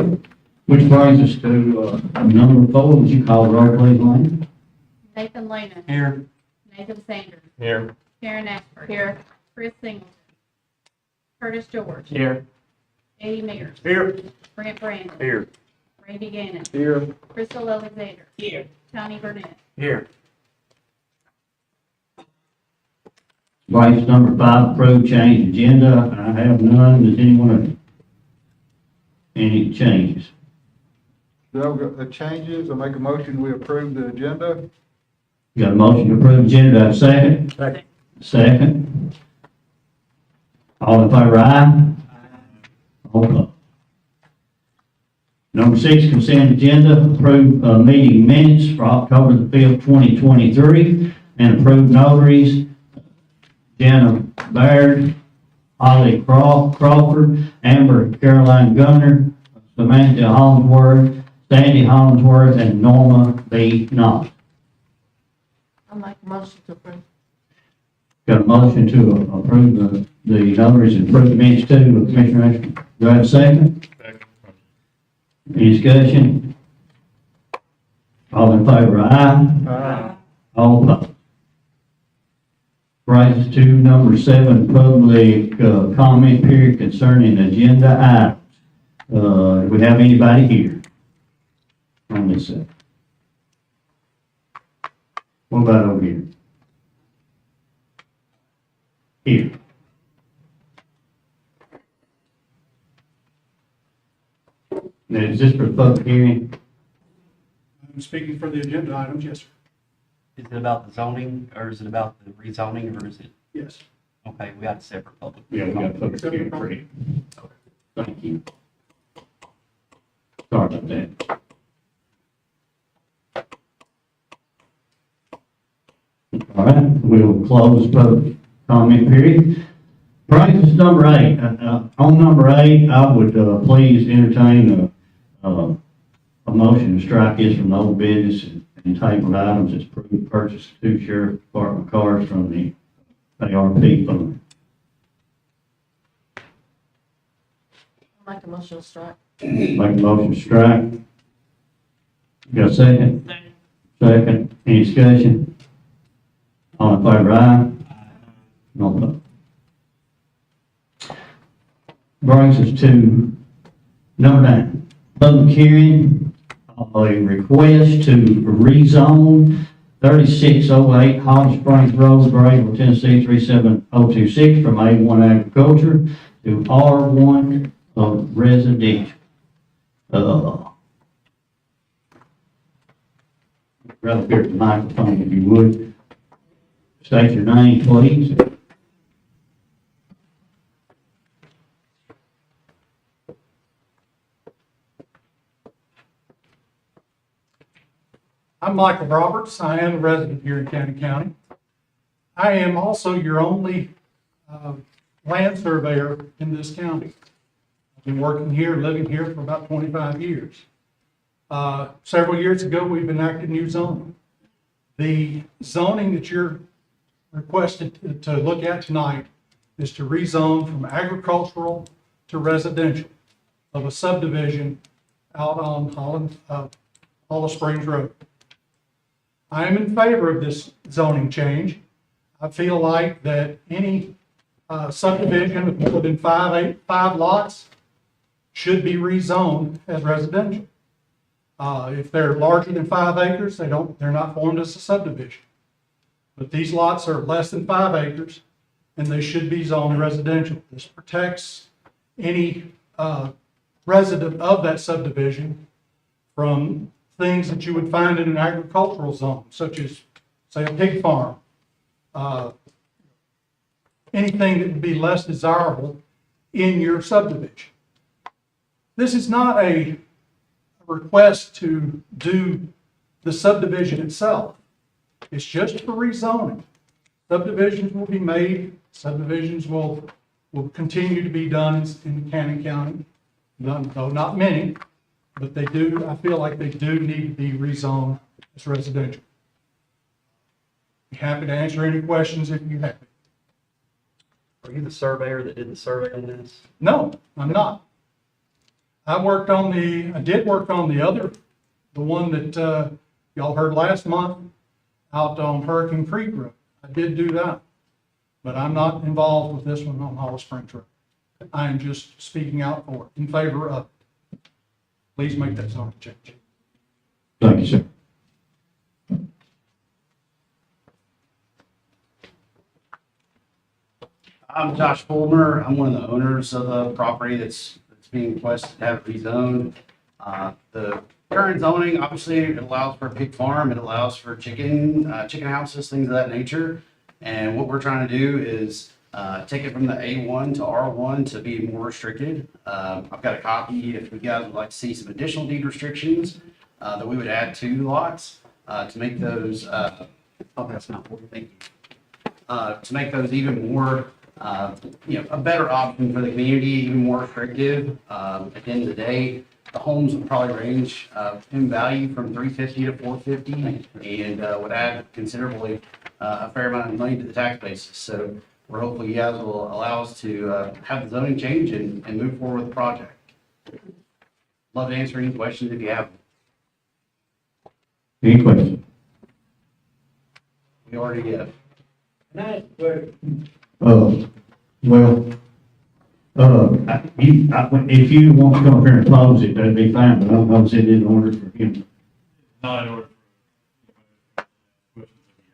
Which brings us to, number 4, would you call the roll, please, Lane? Nathan Lena. Here. Nathan Sanders. Here. Karen Ashford. Here. Chris Singleton. Curtis George. Here. Eddie Mears. Here. Brent Brandon. Here. Randy Gannon. Here. Crystal Alexander. Here. Tony Burnett. Here. Brings us number 5, approve change agenda. I have none. Does anyone have any changes? Do I have the changes? I make a motion, we approve the agenda. Got a motion to approve agenda, do I have a second? Second. Second. All in favor, aye? All opposed. Number 6, consent agenda, approve, meeting minutes for October the 5th, 2023, and approve notaries, Jana Baird, Holly Crawford, Amber Caroline Gunner, Samantha Hollingsworth, Sandy Hollingsworth, and Norma B. Knott. I make a motion to approve. Got a motion to approve the notaries and approve the minutes too, Commissioner Ashton. Do I have a second? Second. Any discussion? All in favor, aye? All opposed. Brings us to number 7, public comment period concerning agenda items. Do we have anybody here on this side? What about over here? Here. Now, is this for the public hearing? I'm speaking for the agenda items, yes, sir. Is it about the zoning, or is it about the rezoning, or is it, Yes. okay, we got a separate public? Yeah, we got a public hearing for you. Thank you. Sorry about that. All right, we'll close public comment period. Brings us to number 8. On number 8, I would please entertain a motion to strike this from the old business and table items as approved purchase of 2 sheriff department cars from the ARP fund. I make a motion to strike. Make a motion to strike. Got a second? Second. Any discussion? All in favor, aye? No opposed. Brings us to number 9, public hearing, a request to rezone 3608 Holly Springs Road, Grayville, Tennessee 37026 from A1 agriculture to R1 of residential. Right up here at the microphone, if you would. State your name, please. I'm Michael Roberts. I am a resident here in Cannon County. I am also your only land surveyor in this county. I've been working here, living here for about 25 years. Several years ago, we've enacted new zoning. The zoning that you're requested to look at tonight is to rezone from agricultural to residential of a subdivision out on Hollow Springs Road. I am in favor of this zoning change. I feel like that any subdivision of more than five lots should be rezoned as residential. If they're larger than 5 acres, they're not formed as a subdivision. But these lots are less than 5 acres, and they should be zoned residential. This protects any resident of that subdivision from things that you would find in an agricultural zone, such as, say, a pig farm. Anything that would be less desirable in your subdivision. This is not a request to do the subdivision itself. It's just for rezoning. Subdivisions will be made, subdivisions will continue to be done in Cannon County. Though not many, but they do, I feel like they do need to be rezoned as residential. Be happy to answer any questions if you have. Are you the surveyor that did the survey on this? No, I'm not. I did work on the one that, y'all heard last month out on Hurricane Creek Road. I did do that, but I'm not involved with this one on Hollow Springs Road. I am just speaking out for it, in favor of it. Please make that zoning change. Thank you, sir. I'm Josh Fulmer. I'm one of the owners of the property that's being requested to have it rezoned. The current zoning, obviously, it allows for a pig farm, it allows for chicken houses, things of that nature. And what we're trying to do is take it from the A1 to R1 to be more restricted. I've got a copy if you guys would like to see some additional deed restrictions that we would add to lots to make those, oh, that's not, thank you. To make those even more a better option for the community, even more restrictive. At the end of the day, the homes would probably range in value from $350 to $450, and would add considerably a fair amount of money to the tax basis. So we're hopeful you guys will allow us to have the zoning change and move forward with the project. Love to answer any questions if you have them. Any questions? We already have. If you want to come up here and close it, that'd be fine, but I don't know if it in order for him. Not in order for questions of the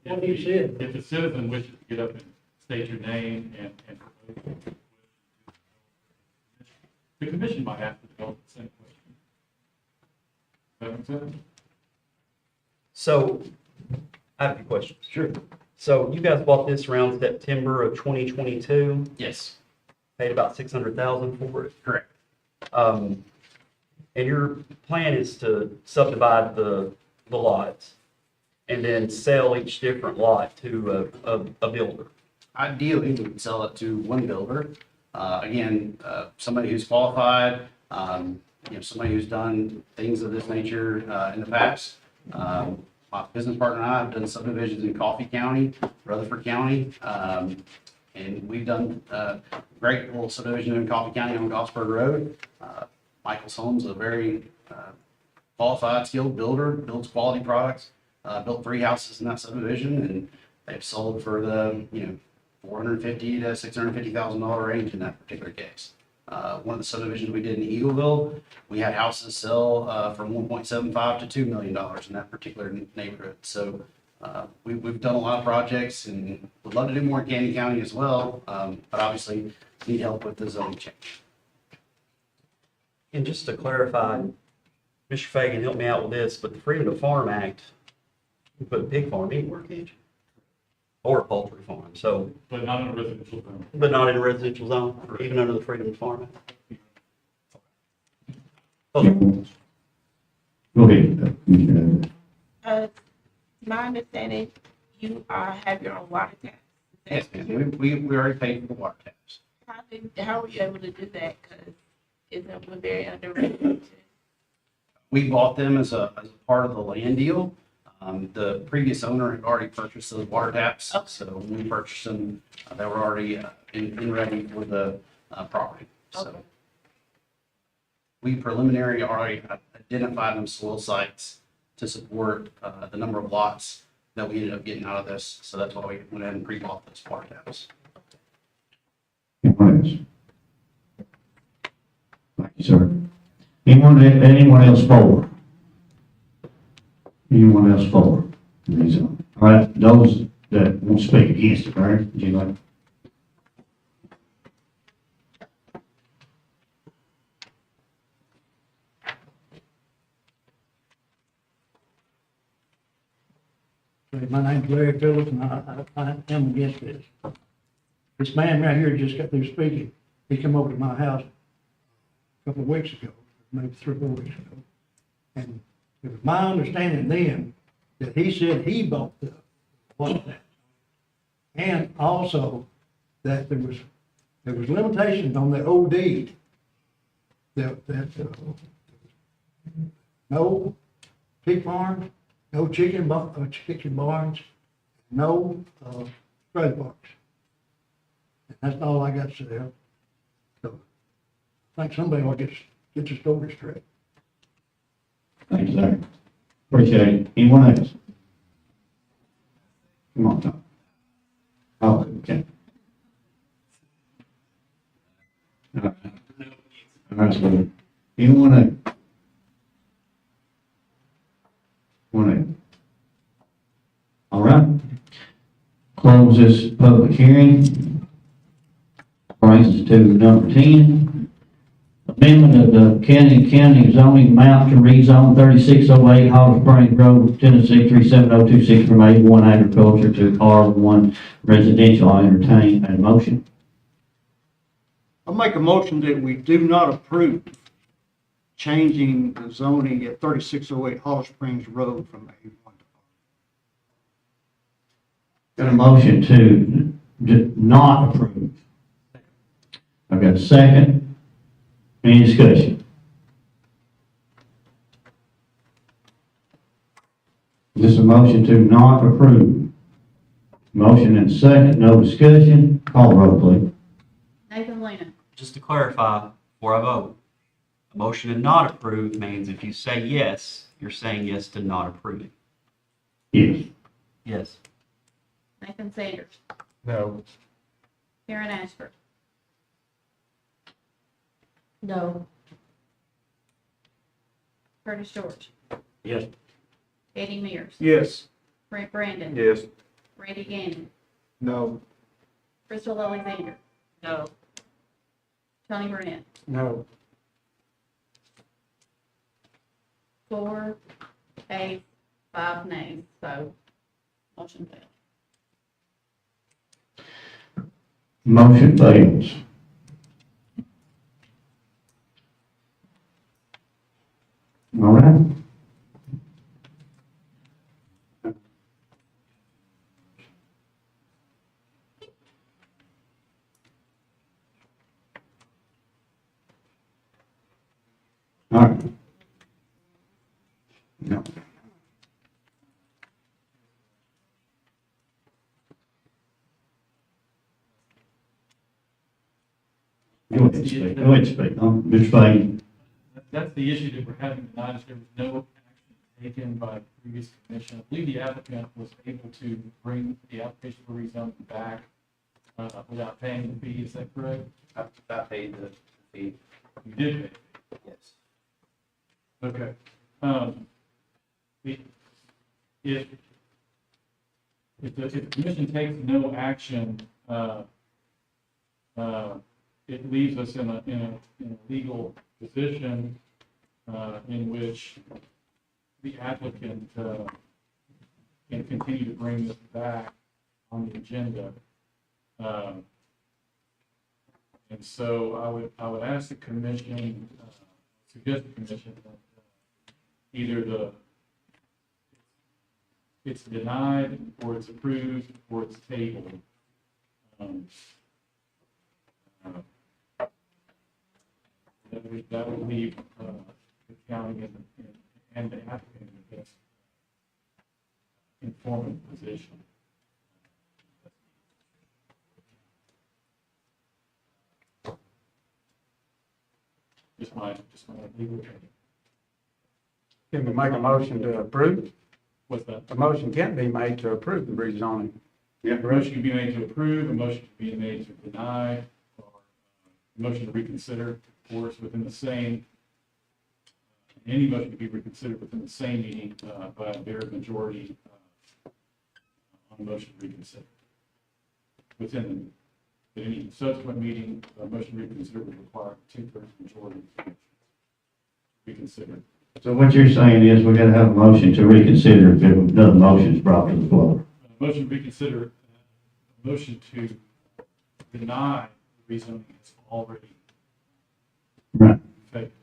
applicant. What you said. If the citizen wishes to get up and state your name and propose, the commission might have to develop the same question. Does that make sense? So, I have a few questions. Sure. So you guys bought this around September of 2022, Yes, paid about 600,000 for it. correct. And your plan is to subdivide the lots and then sell each different lot to a builder. Ideally, we would sell it to one builder. Somebody who's qualified, somebody who's done things of this nature in the past. My business partner and I have done subdivisions in Coffee County, Rutherford County, and we've done a great little subdivision in Coffee County on Gosford Road. Michael's Homes, a very qualified, skilled builder, builds quality products, built 3 houses in that subdivision, and they've sold for the, $450,000 to $650,000 range in that particular case. One of the subdivisions we did in Eagleville, we had houses sell from $1.75 to $2 million in that particular neighborhood. So we've done a lot of projects and would love to do more in Canyon County as well, but obviously need help with the zoning change. And just to clarify, Mr. Fagan, help me out with this, but the Freedom to Farm Act, you put a pig farm anywhere, can't you? Or a poultry farm, so, But not in a residential zone. but not in a residential zone, or even under the Freedom to Farm Act. Okay. Go ahead, Commissioner. My understanding, you have your own water tax. Yes, ma'am. We already paid for the water taps. How were you able to do that? Because isn't Woodbury underrated? We bought them as a part of the land deal. The previous owner had already purchased those water taps, so when we purchased them, they were already in ready for the property. So Okay. we preliminary already identified them soil sites to support the number of lots that we ended up getting out of this. So that's why we went ahead and pre-bought those water taps. Anyone else? Thank you, sir. Anyone else for? Anyone else for? All right, those that won't speak against it, all right, would you like? My name's Larry Phillips, and I am against this. This man right here just got through speaking. He come over to my house a couple of weeks ago, maybe 3 or 4 weeks ago. And it was my understanding then that he said he bought the water tax. And also that there was limitations on the old deed. No pig farms, no chicken barns, no trailer parks. And that's all I got to say. So I think somebody will get the story straight. Thank you, sir. Appreciate it. Anyone else? Come on, Tom. Oh, okay. All right. All right, so anyone all right. Close this public hearing. Brings us to number 10. Amendment of the county zoning map to rezone 3608 Hall Springs Road, Tennessee 37026 from A1 agriculture to R1 residential. I entertain a motion. I'll make a motion that we do not approve changing the zoning at 3608 Hollow Springs Road from A1 to Got a motion to not approve. I've got a second. Any discussion? Is this a motion to not approve? Motion and second, no discussion. Call roll, please. Nathan Lena, Just to clarify, before I vote, a motion to not approve means if you say yes, you're saying yes to not approving. Yes. Yes. Nathan Sanders, No. Karen Ashford, No. Curtis George, Yes. Eddie Mears, Yes. Brent Brandon, Yes. Randy Gannon, No. Crystal Alexander, No. Tony Burnett. No. 4, 8, 5 nays, so motion failed. Motion fails. All right. All right. No. Go ahead, speak. Go ahead, speak. Mr. Fahey. That's the issue that we're having tonight, is there was no action taken by the previous commission. I believe the applicant was able to bring the application for rezoning back without paying the fee, is that correct? I paid the fee. You did pay. Yes. Okay. If the commission takes no action, it leaves us in a legal position in which the applicant can continue to bring this back on the agenda. And so I would ask the commission, suggest the commission that either it's denied, or it's approved, or it's tabled. That would leave the county and the applicant in the best informed position. Just my legal opinion. Can we make a motion to approve? What's that? A motion can be made to approve the rezoning. A motion can be made to approve, a motion can be made to deny, or a motion to reconsider, of course, within the same, any motion can be reconsidered within the same meeting by a bare majority on the motion to reconsider. Within any subsequent meeting, a motion to reconsider would require a 2/3 majority to reconsider. So what you're saying is we gotta have a motion to reconsider if another motion is brought to the floor. Motion to reconsider, a motion to deny the rezoning is already Right. effective.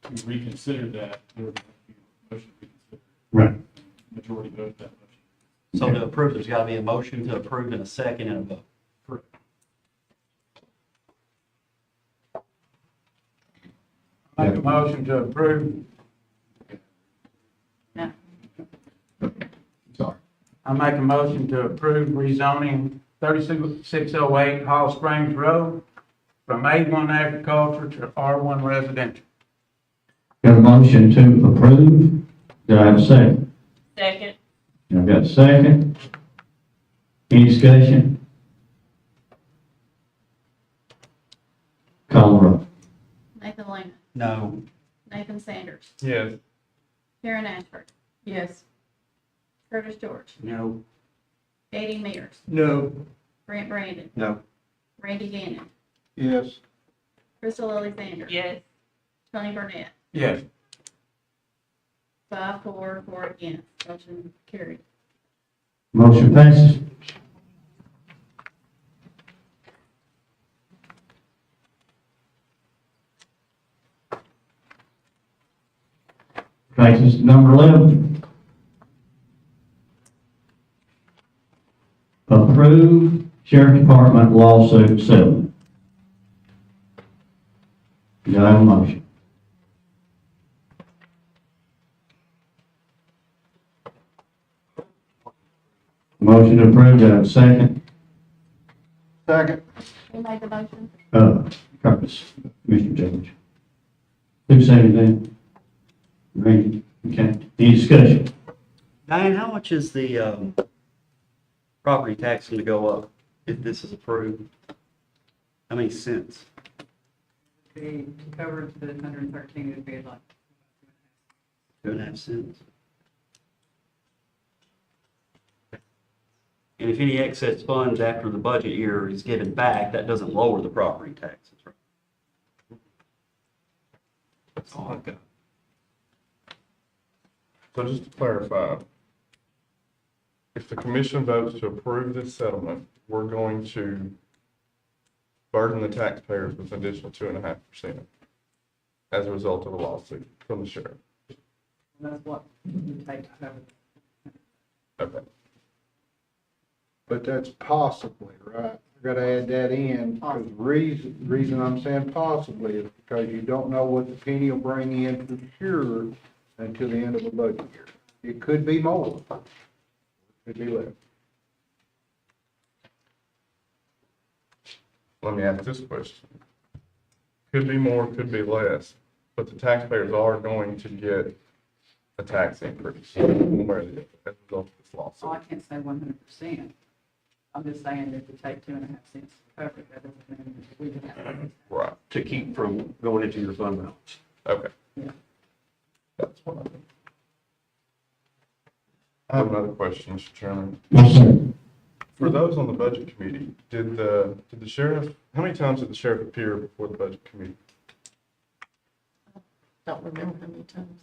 To reconsider that, there would be a motion to reconsider. Right. Majority vote that motion. So to approve, there's got to be a motion to approve and a second and a vote. Correct. Make a motion to approve. No. Sorry. I make a motion to approve rezoning 3608 Hall Springs Road from A1 agriculture to R1 residential. Got a motion to approve. Do I have a second? Second. I've got a second. Any discussion? Call the roll. Nathan Lane, No. Nathan Sanders, Yes. Karen Ashford. Yes. Curtis George, No. Eddie Mears, No. Brent Brandon, No. Randy Gannon, Yes. Crystal Alexander. Yes. Tony Burnett, Yes. 5-4, 4 against, motion carried. Motion passes. Takes us to number 11. Approve Sheriff Department lawsuit settlement. Do I have a motion? Motion to approve, do I have a second? Second. Who made the motion? Curtis, Commissioner Judge. Who seconded that? Randy, okay. Any discussion? Diane, how much is the property tax going to go up if this is approved? How many cents? Be covered to 113, it'd be like 2.5 cents. And if any excess funds after the budget year is given back, that doesn't lower the property taxes, right? That's all I've got. So just to clarify, if the commission votes to approve this settlement, we're going to burden the taxpayers with an additional 2.5% as a result of a lawsuit from the sheriff. that's what you take to cover. Okay. But that's possibly, right? I gotta add that in, because reason I'm saying possibly is because you don't know what the penny will bring in for sure until the end of the budget year. It could be more, it could be less. Let me ask this question. Could be more, could be less, but the taxpayers are going to get a tax increase one way or the other as a result of this So I lawsuit. can't say 100%. I'm just saying that if you take 2.5 cents to cover it, that doesn't mean that we would have. Right, To keep from going into your fund balance. okay. Yeah. That's what I mean. I have another question, Mr. Chairman. Yes, sir. For those on the budget committee, did the sheriff, how many times did the sheriff appear before the budget committee? Don't remember how many times.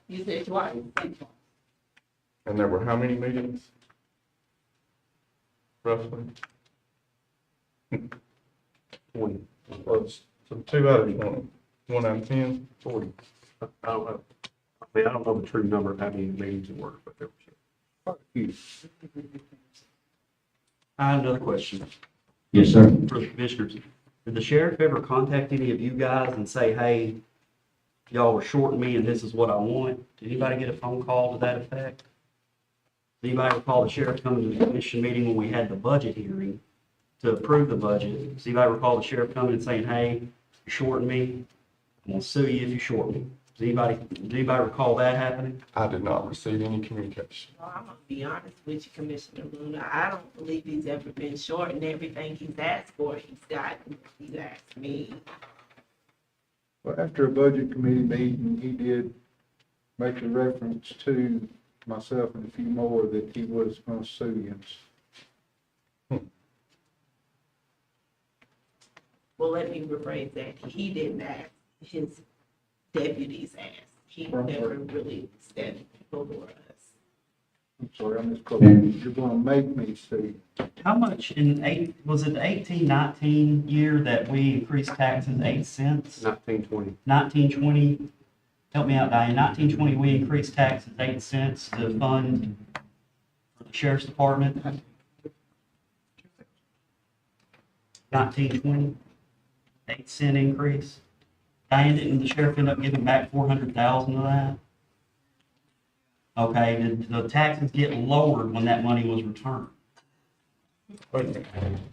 You said twice. And there were how many meetings? Roughly? 20. So 2 out of 20, 1 out of 10, 40. I don't know. I mean, I don't know the true number of how many meetings it were, but there were. I have another question Yes, sir. for the commissioners. Did the sheriff ever contact any of you guys and say, hey, y'all were shorting me and this is what I want? Did anybody get a phone call to that effect? Does anybody recall the sheriff coming to the commission meeting when we had the budget hearing to approve the budget? Does anybody recall the sheriff coming and saying, hey, you're shorting me? I'm gonna sue you if you short me. Does anybody recall that happening? I did not receive any communication. Well, I'm gonna be honest with you, Commissioner Luna. I don't believe he's ever been short, and everything he's asked for, he's gotten. He's asked me. Well, after a budget committee meeting, he did make a reference to myself and a few more that he was gonna sue you. Well, let me rephrase that. He didn't ask. His deputies asked. He never really said people were us. I'm sorry, I misquoted. You're gonna make me sue. How much was it the 18-19 year that we increased taxes 8 cents? 1920. 1920, help me out, Diane, 1920, we increased taxes 8 cents to fund for the sheriff's department. 1920, 8 cent increase. Diane, didn't the sheriff end up giving back 400,000 of that? Okay, did the taxes get lowered when that money was returned? Wait a minute.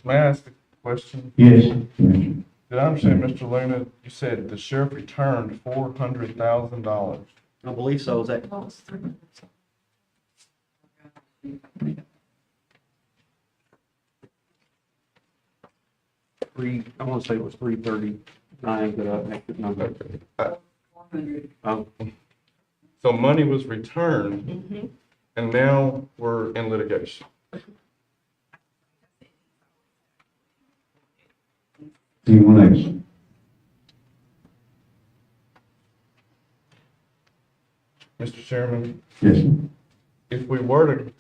May I ask a question? Yes, Commissioner. Did I understand, Mr. Luna, you said the sheriff returned $400,000? I believe so, is that, I want to say it was 339, but I make it number. oh, So money was returned, and now we're in litigation. Anyone else? Mr. Chairman, Yes, sir. if we were to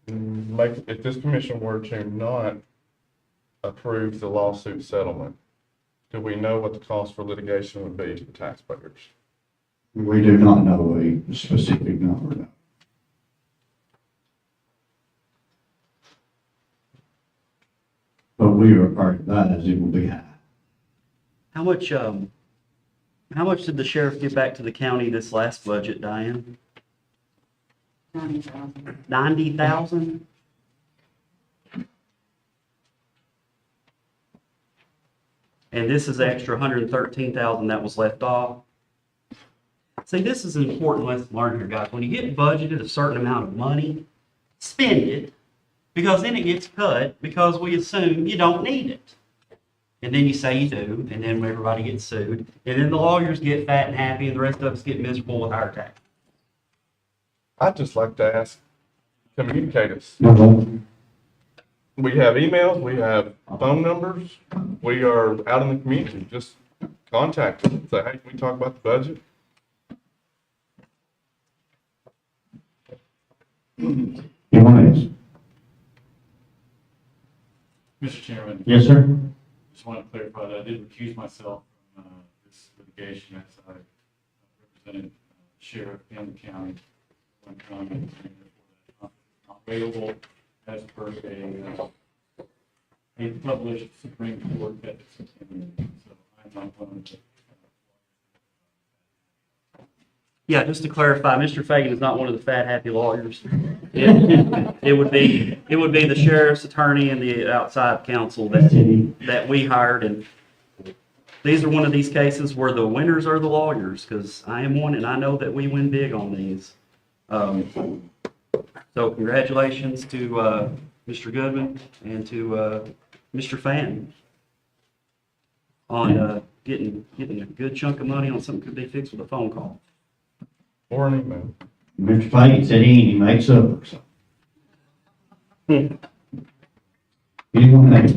if this commission were to not approve the lawsuit settlement, do we know what the cost for litigation would be to the taxpayers? We do not know a specific number, no. But we are advised it will be high. how much did the sheriff give back to the county this last budget, Diane? 90,000. 90,000? And this is extra 113,000 that was left off. See, this is an important lesson to learn here, guys. When you get budgeted a certain amount of money, spend it, because then it gets cut, because we assume you don't need it. And then you say you do, and then everybody gets sued, and then the lawyers get fat and happy, and the rest of us get miserable with higher taxes. I'd just like to ask, communicate us. No, We have emails, we have phone numbers, we are out in the community, just contact us, say, hey, can we talk about the budget? anyone else? Mr. Chairman. Yes, sir? Just want to clarify that I did recuse myself from this litigation as I represented sheriff and the county. When comment not available as per a published Supreme Court that is continuing. So I'm not going to. Yeah, just to clarify, Mr. Fagan is not one of the fat, happy lawyers. It would be the sheriff's attorney and the outside counsel that we hired, and these are one of these cases where the winners are the lawyers, because I am one, and I know that we win big on these. So congratulations to Mr. Goodman and to Mr. Fan on getting a good chunk of money on something that could be fixed with a phone call. Or an email. Mr. Fagan said he makes up, so. Anyone else?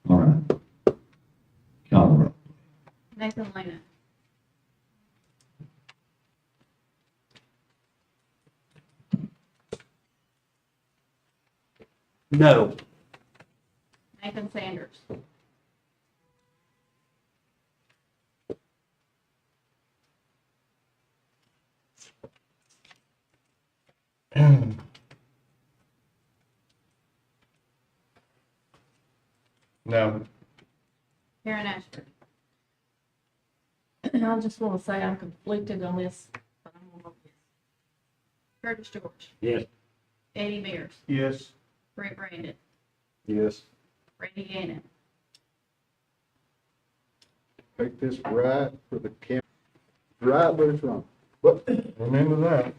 All right. Call the roll. Nathan Lena. No. Nathan Sanders. No. Karen Ashford. I just want to say I'm conflicted on this, but I'm going to vote yes. Curtis George. Yes. Eddie Beers. Yes. Brett Brandon. Yes. Randy Gannon. Take this right for the county, right where it's wrong. But Remember that.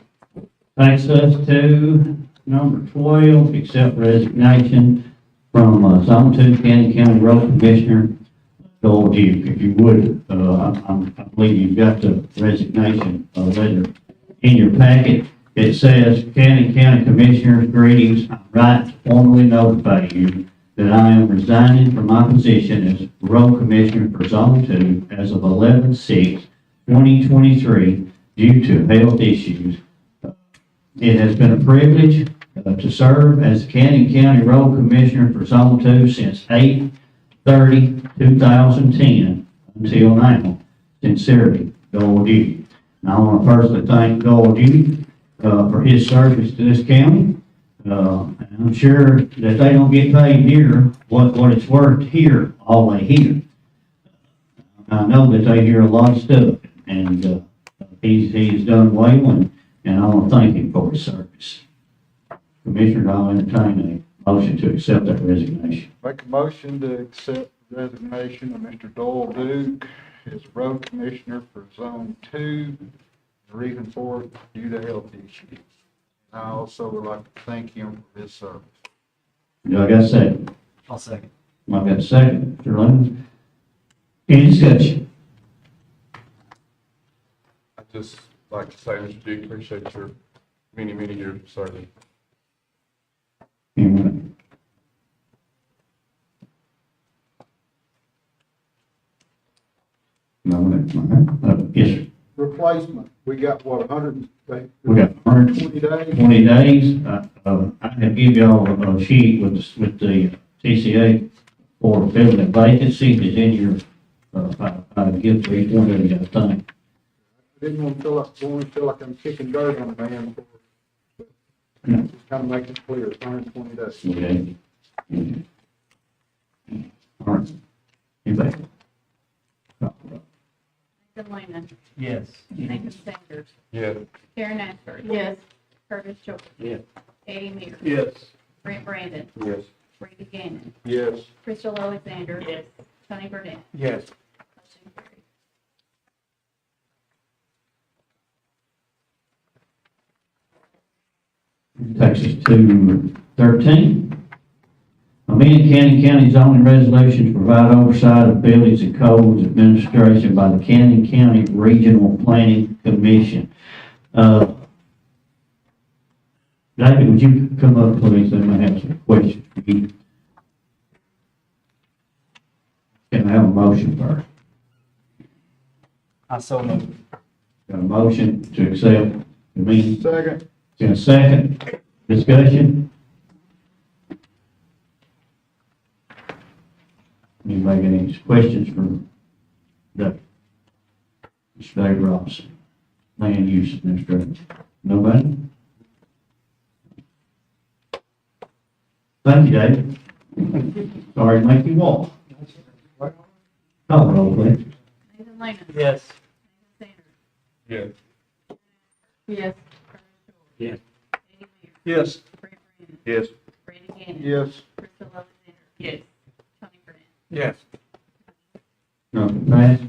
Takes us to number 12, accept resignation from Zone 2 County Road Commissioner Joel Duke. If you would, I believe you've got the resignation letter in your packet. It says, County Commissioners, greetings. I write to formally notify you that I am resigning from my position as Road Commissioner for Zone 2 as of 11/6/2023 due to health issues. It has been a privilege to serve as County Road Commissioner for Zone 2 since 8/30/2010 until now. Sincerely, Joel Duke. And I want to personally thank Joel Duke for his service to this county. And I'm sure that they don't get paid here what it's worth here, all they hear. I know that they hear a lot of stuff, and he's done well, and I want to thank him for his service. Commissioners, I'll entertain a motion to accept that resignation. Make a motion to accept the resignation of Mr. Doyle Duke as road commissioner for Zone 2. The reason for it, due to health issues. I also would like to thank him for his service. Do I got a second? I'll second. I've got a second, Mr. Lemon. Any discussion? I'd just like to say, Mr. Duke, appreciate your many, many years of service. Anyone? No, yes, sir. Replacement, we got what, 100, We got 120 days? 20 days. I have give y'all a sheet with the TCA for filling the vacancy that's in your, I give to each one of you, I think. I didn't want to feel like I'm kicking dirt on the man. Just kind of make it clear, it's 120 days. Okay. All right. Anybody? Nathan Lehman, Yes. Nathan Sanders, Yeah. Karen Ashford. Yes. Curtis Jordan. Yes. Eddie Mears. Yes. Brent Brandon. Yes. Randy Gannon. Yes. Crystal Alexander. Yes. Tony Burnett. Yes. Motion carried. Takes us to 13. Amend County zoning resolution to provide oversight of buildings and codes administration by the County Regional Planning Commission. David, would you come up, please? They might have some questions for you. Can I have a motion first? I so moved. Got a motion to accept, amend. Second. In a second, discussion. Anybody got any questions for Mr. Dave Robinson, Land Use Administrator? Nobody? Thank you, Dave. Sorry to make you walk. Call the roll, please. Nathan Lehman. Yes. Nathan Sanders. Yeah. Yes. Curtis Jordan. Yes. Eddie Mears. Yes. Brent Brandon. Yes. Randy Gannon. Yes. Crystal Alexander. Yes. Tony Burnett. Yes. Motion passed.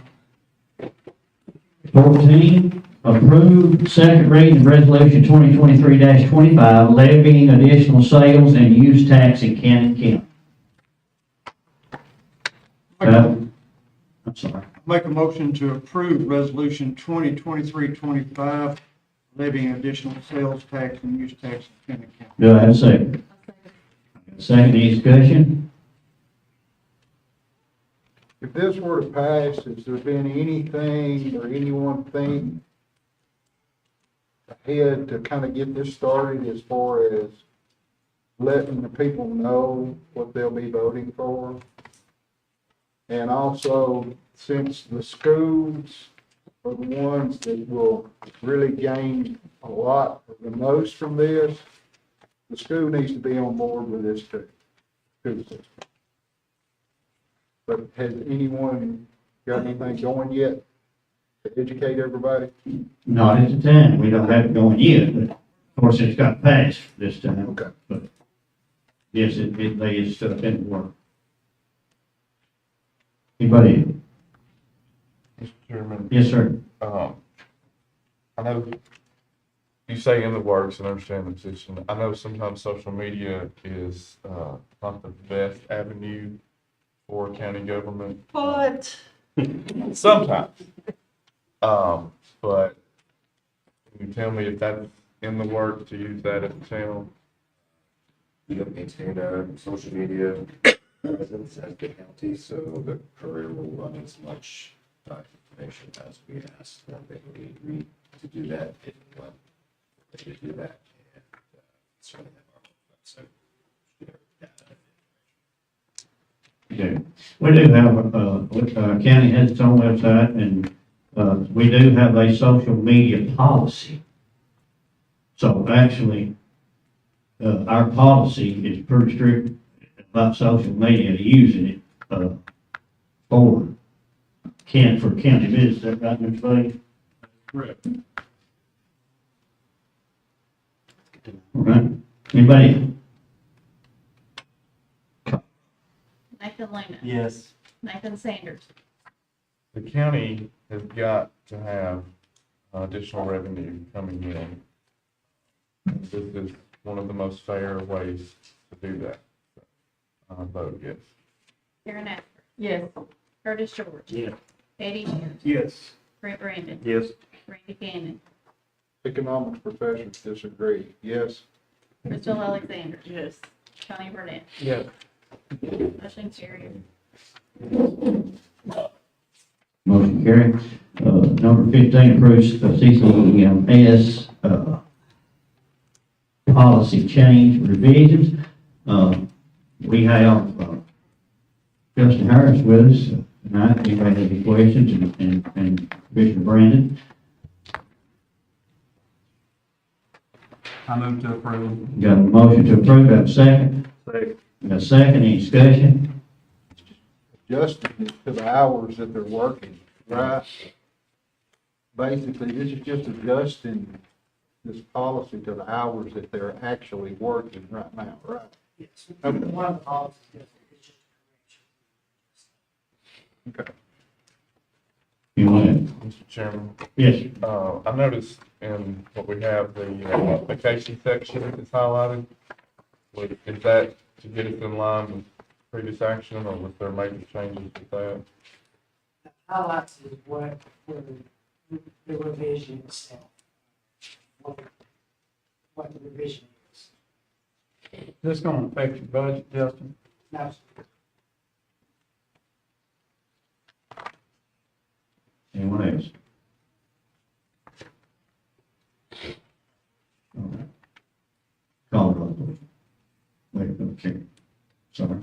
14, approve second reading of resolution 2023-25, levying additional sales and use tax in Cannon County. I'm sorry. Make a motion to approve resolution 2023-25, levying additional sales tax and use tax in Kennesaw County. Do I have a second? Second, any discussion? If this were to pass, has there been anything or anyone think ahead to kind of get this started as far as letting the people know what they'll be voting for? And also, since the schools are the ones that will really gain a lot of the most from this, the school needs to be on board with this too. School system. But has anyone got anything going yet to educate everybody? Not at the time. We don't have it going yet, but of course it's got passed this time. Okay. But yes, they is set up in work. Anybody? Mr. Chairman, Yes, sir. I know you say in the works and understand the position. I know sometimes social media is, not the best avenue for county government. What? Sometimes. But can you tell me if that's in the works to use that as a channel? We don't maintain a social media presence as the county, so the courier will run as much information as we ask. They would agree to do that if when they could do that. And certainly have our website. Share data. Yeah, we do have, county has its own website, and, we do have a social media policy. So actually, our policy is pretty strict about social media, using it, for county business, is that right, Mr. Slade? Correct. All right, Anybody? Nathan Luna. Yes. Nathan Sanders. The county has got to have additional revenue coming in. This is one of the most fair ways to do that. Vote yes. Karen Asper. Yes. Curtis George. Yes. Eddie Mears. Yes. Brent Brandon. Yes. Randy Cannon. Economics professors disagree. Yes. Crystal Alexander. Yes. Tony Burnett. Yes. Motion carried. Motion carried. Number 15, approves CCMS policy change revisions. We have Justin Harris with us tonight. Anybody have any questions? And Commissioner Brandon? I move to approve. Got a motion to approve, got a second? Second. Got a second, any discussion? Adjusting it to the hours that they're working, right? Basically, this is just adjusting this policy to the hours that they're actually working right now, right? Yes. Okay. One of the policies, it's just a correction. Okay. You want Mr. Chairman, Yes. I noticed in what we have, the vacation section is highlighted. Is that to get us in line with previous action, or was there major changes with that? Highlights is what, where the revision itself. What the revision is. Is this gonna affect your budget, Justin? Now, Anyone else? All right. Call the roll, please. Wait, okay. Sorry.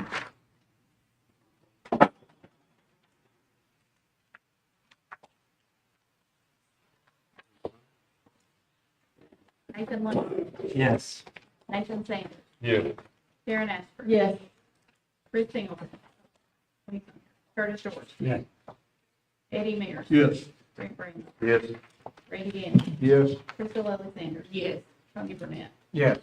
Nathan Luna. Yes. Nathan Sanders. Yes. Karen Asper. Yes. Chris Singleton. Curtis George. Yeah. Eddie Mears. Yes. Brent Brandon. Yes. Randy Cannon. Yes. Crystal Alexander. Yes. Tony Burnett. Yes.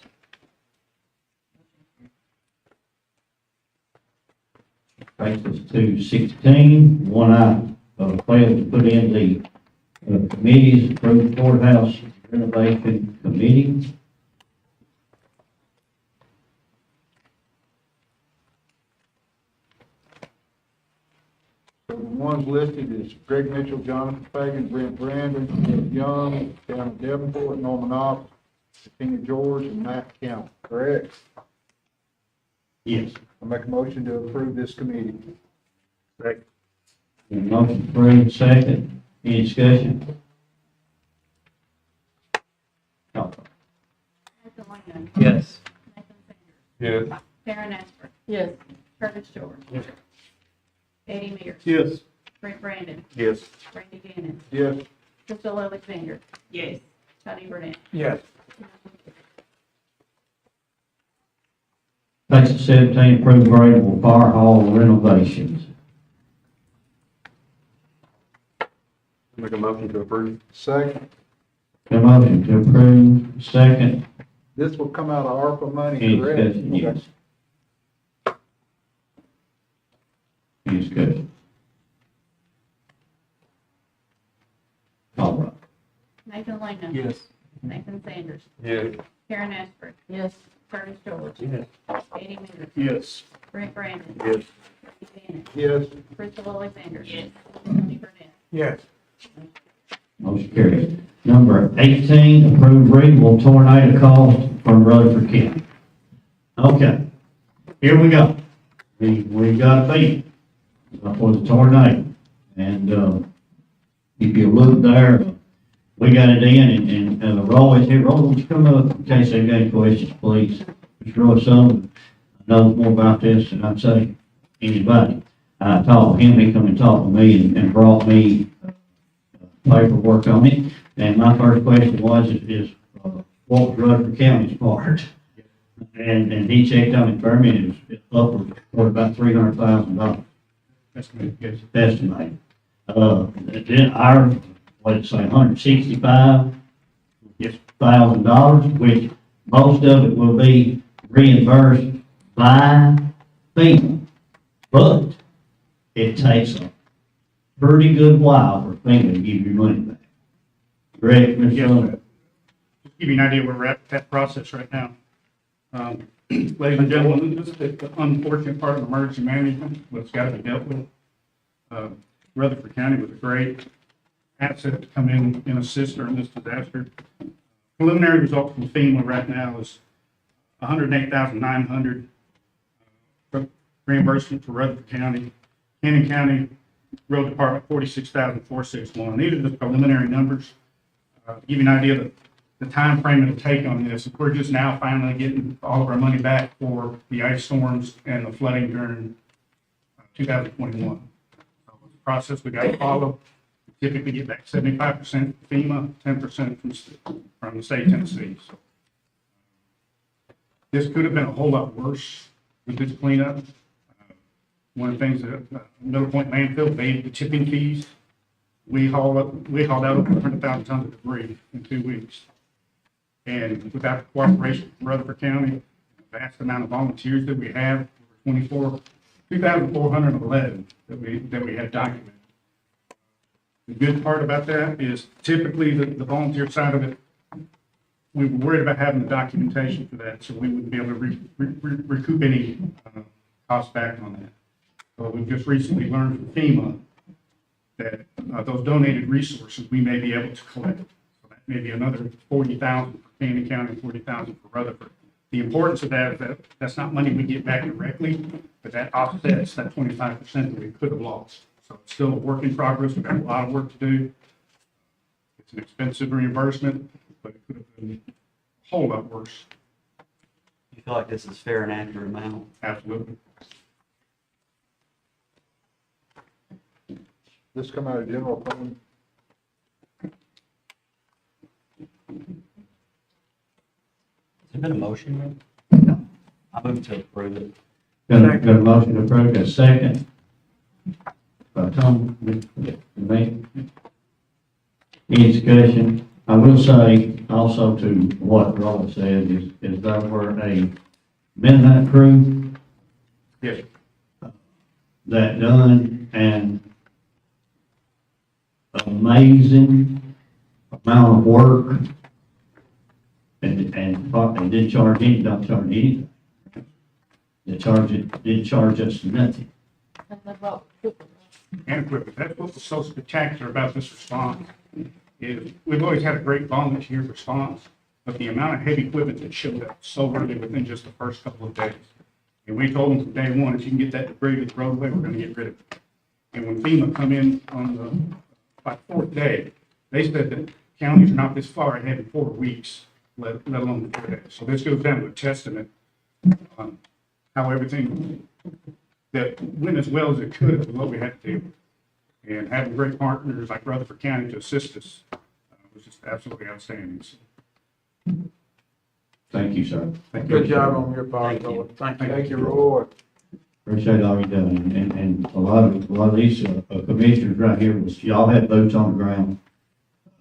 Takes us to 16. One item, failed to put in the committees, approved courthouse renovation committee. So the ones listed is Greg Mitchell, Jonathan Fagan, Brent Brandon, Ed Young, down in Devonport, Norman Ox, Tina George, and Matt Campbell, correct? Yes. I make a motion to approve this committee. Motion approved, second. Any discussion? Call. Nathan Luna. Yes. Nathan Sanders. Yes. Karen Asper. Yes. Curtis George. Yes. Eddie Mears. Yes. Brent Brandon. Yes. Randy Cannon. Yes. Crystal Alexander. Yes. Tony Burnett. Yes. Takes us to 17, approved gradable fire hall renovations. Make a motion to approve. Second, The motion to approve, second. this will come out of ARPA money, Any correct? discussion? Yes. Any discussion? Call roll. Nathan Luna. Yes. Nathan Sanders. Yes. Karen Asper. Yes. Curtis George. Yes. Eddie Mears. Yes. Brent Brandon. Yes. Randy Cannon. Yes. Crystal Alexander. Yes. Tony Burnett. Yes. Motion carries. Number 18, approved readable tornado calls from Rutherford County. Okay, here we go. We got a beat for the tornado. And, if you look there, we got it in and Roy is here. Roy, won't you come up in case they've got any questions, please? Mr. Roy Sullivan knows more about this than I'd say anybody. I talked to him, he come and talked to me and brought me paperwork on it. And my first question was, what was Rutherford County's part? And he checked on it for me, and it was upward for about $300,000. Estimated. Then our, what did it say, $165,000, which most of it will be reimbursed by FEMA. But it takes a pretty good while for FEMA to give you money back. Correct, Mr. Yes, Sumner? sir. Just give you an idea where we're at with that process right now. Ladies and gentlemen, this is the unfortunate part of emergency management, what's got to be dealt with. Rutherford County was a great asset to come in and assist during this disaster. Preliminary results from FEMA right now is $108,900 reimbursement for Rutherford County. Cannon County Road Department, $46,461. These are the preliminary numbers. To give you an idea of the timeframe it'll take on this, we're just now finally getting all of our money back for the ice storms and the flooding during 2021. So it's a process we got to follow. We typically get back 75% FEMA, 10% from the state of Tennessee. So this could have been a whole lot worse with this cleanup. One of the things that Middle Point landfill paid the tipping fees. We hauled out over 100,000 tons of debris in 2 weeks. And without the cooperation from Rutherford County, the vast amount of volunteers that we have, 2,411 that we had documented. The good part about that is typically the volunteer side of it, we were worried about having the documentation for that, so we wouldn't be able to recoup any costs back on that. So we've just recently learned from FEMA that those donated resources we may be able to collect. So that may be another 40,000 for Cannon County, 40,000 for Rutherford. The importance of that is that that's not money we get back directly, but that offsets that 25% that we could have lost. So it's still a work in progress. We've got a lot of work to do. It's an expensive reimbursement, but it could have been a whole lot worse. You feel like this is fair and accurate amount? Absolutely. This come out of general fund? Has there been a motion? I move to approve it. Got a motion to approve, a second. Tom, me? Any discussion? I will say also to what Robert said is that we're a midnight crew Yes. that done an amazing amount of work and didn't charge don't charge anything. Didn't charge us nothing. And equipment. That's what was so spectacular about this response is we've always had a great volunteer response, but the amount of heavy equipment that showed up so early within just the first couple of days. And we told them from day one, if you can get that debris to the roadway, we're gonna get rid of it. And when FEMA come in on the, by fourth day, they said that counties are not this far ahead in 4 weeks, let alone 4 days. So this goes down to a testament on how everything that went as well as it could with what we had to do. And having great partners like Rutherford County to assist us was just absolutely outstanding. Thank you, sir. Good job on your part, Lord. Thank you. Thank you, Roy. Appreciate all you done, and a lot of these commissioners right here y'all had boots on the ground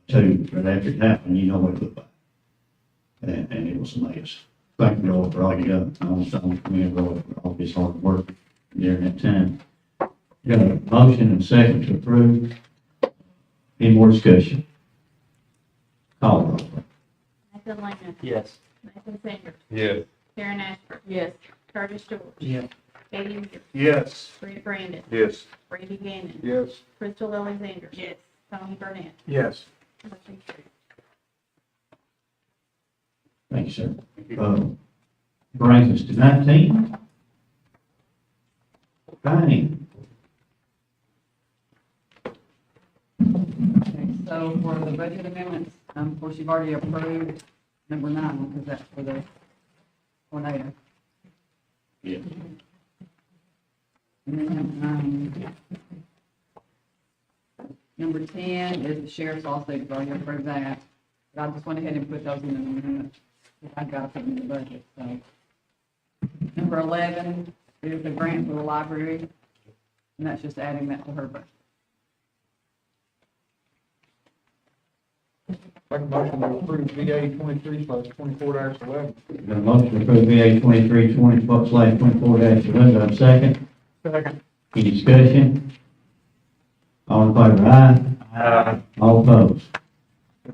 too, but after it happened, you know what it looked like. And it was a mess. Thank you, Roy, for all you done. I want to commend Roy for all his hard work during that time. Got a motion and second to approve. Any more discussion? Call roll. Nathan Lane. Yes. Nathan Sanders. Yes. Karen Ashford. Yes. Curtis George. Yes. Katie Hill. Yes. Brett Brandon. Yes. Randy Gannon. Yes. Crystal Alexander. Yes. Tony Burnett. Yes. Motion carried. Thank you, sir. Brings us to 19. Diane. Okay, so for the budget amendments, of course, you've already approved number 9, because that's for the tornado. Yeah. And then, number 10 is the sheriff's lawsuit, you've already approved that. But I just went ahead and put those in the amendment, because I've got to put in the budget, so. Number 11 is the grant for the library, and that's just adding that to her budget. Make a motion to approve VA 23/24-11. Got a motion to approve VA 23/24-11, do I have a second? Second. Any discussion? All in favor, aye? Aye. All opposed?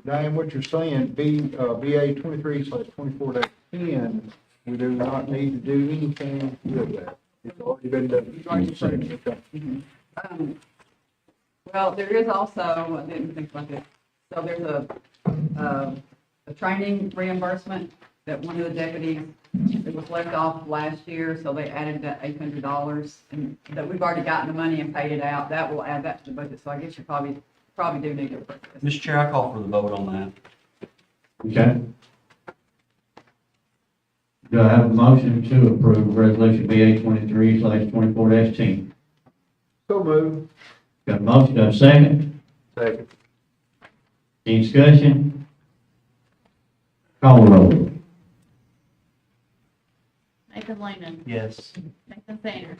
Diane, what you're saying, VA 23/24-10, we do not need to do anything with that. It's already been done. Well, there is also, I didn't think about this, so there's a training reimbursement that one of the deputies, it was left off last year, so they added that $800, and that we've already gotten the money and paid it out, that will add that to the budget, so I guess you probably do need to approve this. Mr. Chair, I call for the vote on that. Okay. Do I have a motion to approve resolution VA 23/24-10? So moved. Got a motion, do I have a second? Second. Any discussion? Call the roll. Nathan Lane. Yes. Nathan Sanders.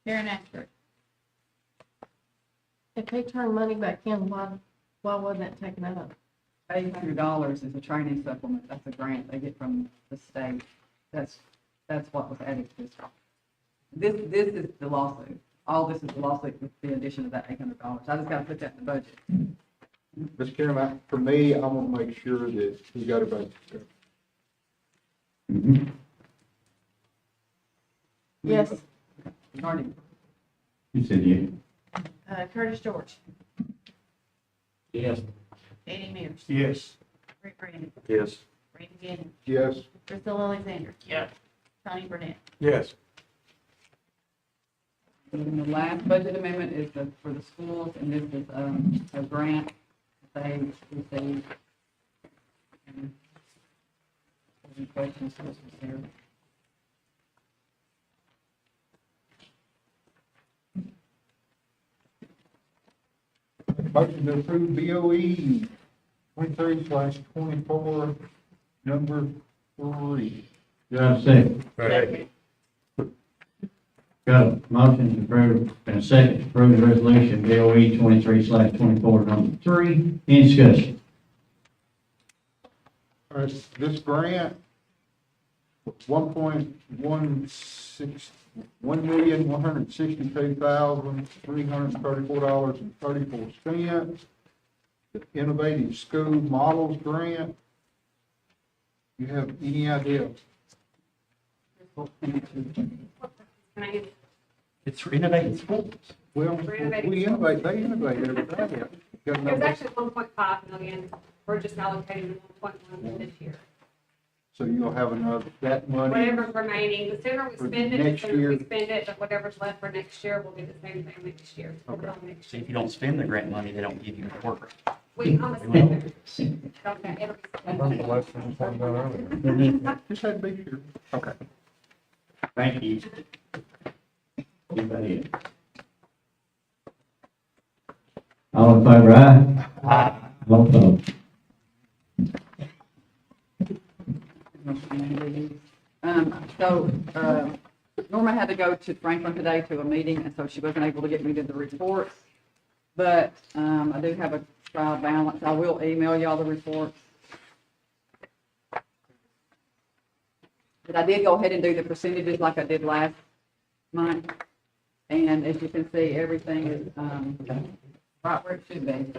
Karen Astor. If they turn money back in, why wasn't that taken out? $800 is a training supplement, that's a grant they get from the state, that's what was added to this. This is the lawsuit, all this is the lawsuit with the addition of that $800, I just gotta put that in the budget. Mr. Chairman, for me, I want to make sure that we got a budget. Yes. Marty? You said yes. Curtis George. Yes. Eddie Mears. Yes. Rick Brandon. Yes. Randy Gaines. Yes. Priscilla Alexander. Yes. Tony Burnett. Yes. And the last budget amendment is for the schools, and this is, a grant that they received. Any questions, Mr. Sarah? Motion to approve BOE 23/24, number 3. Do I have a second? Second. Got a motion to approve and a second to approve the resolution BOE 23/24, number 3. Any discussion? All right, this grant, $1,162,334.34. The Innovative School Models Grant. You have any idea? It's for innovative schools. Well, we innovate, they innovate every day. Got It was another- actually 1.5 million, we're just allocating 1.1 this year. So you'll have another, that money. Whatever's remaining, the sooner we For spend it, the next sooner we year. spend it, but whatever's left for next year, we'll do the same thing next year. Okay. Next See, year. if you don't spend the grant money, they don't give you a work grant. I'm a spender. Don't get every That's the lesson we found out earlier. Just had to be sure. Okay. Thank you. Anybody else? All in favor, aye? Aye. All opposed? Norma had to go to Franklin today to a meeting, and so she wasn't able to get me to the reports. But, I do have a trial balance. I will email y'all the reports. But I did go ahead and do the percentages like I did last month. And as you can see, everything is, right where it should be.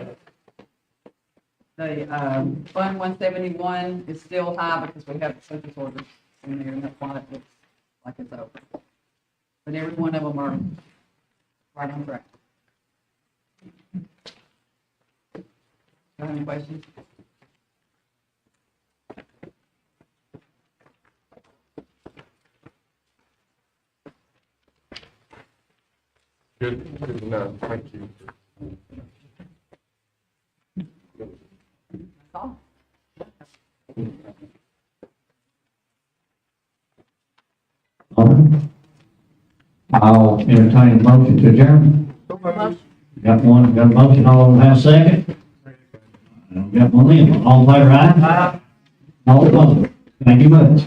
The, Fund 171 is still high because we have the purchase orders in there, and that's why it looks like it's over. But every one of them are right on track. Got any questions? Good to know, thank you. That's all. All right. I'll entertain a motion to adjourn. Got a motion, all in have a second? Got one in, all in favor, aye? All opposed? Thank you much.